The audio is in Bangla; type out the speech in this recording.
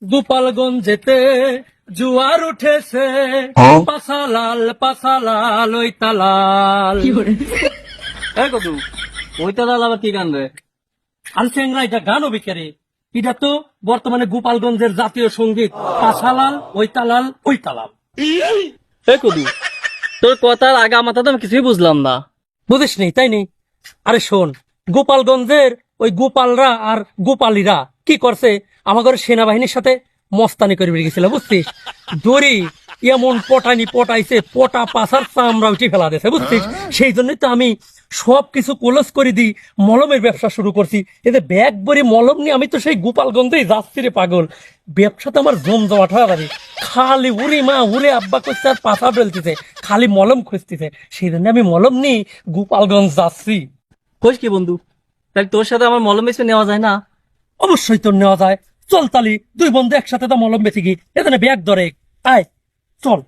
গোপালগঞ্জেতে জুয়ার উঠেছে, পাশালাল ওই তালাল। কত ওইটা লাল আবার কি গান রে? আনসেংরা এটা গান বিকারে, এটা তো বর্তমানে গোপালগঞ্জের জাতীয় সঙ্গীত। পাশালাল ওই তালাল ওই তালাল। কদু তোর কথার আগে আমার তো আমি কিছুই বুঝলাম না। বুঝিস নি তাই নি? আরে শোন, গোপালগঞ্জের ওই গোপালরা আর গোপালীরা কি করছে, আমাদের সেনাবাহিনীর সাথে মস্তানি করে বেরিয়ে গেছিল, বুঝছিস? দড়ি এমন পটাইছে, পটা পাশার চামড়া উঠে ফেলা দিয়েছে, বুঝছিস? সেই জন্যই তো আমি সবকিছু ক্লোজ করে দিই, মলমের ব্যবসা শুরু করছি। এতে ব্যাগ ভরে মলম নিয়ে আমি তো সেই গোপালগঞ্জেই যাচ্ছি রে পাগল। ব্যবসাতে আমার জমজমাট হয়ে যাবে। খালি উড়ি মা উড়ে আব্বা করছে আর পাশা বেলতেছে, খালি মলম খুঁজতেছে। সেই জন্য আমি মলম নিয়ে গোপালগঞ্জ যাচ্ছি। কইস কি বন্ধু, তাহলে তোর সাথে আমার মলম বেচে নেওয়া যায় না? অবশ্যই তোর নেওয়া যায়। চল তালি দুই বন্ধু একসাথে তো মলম বেঁচে গিয়ে এখানে ব্যাগ ধরে আয়, চল।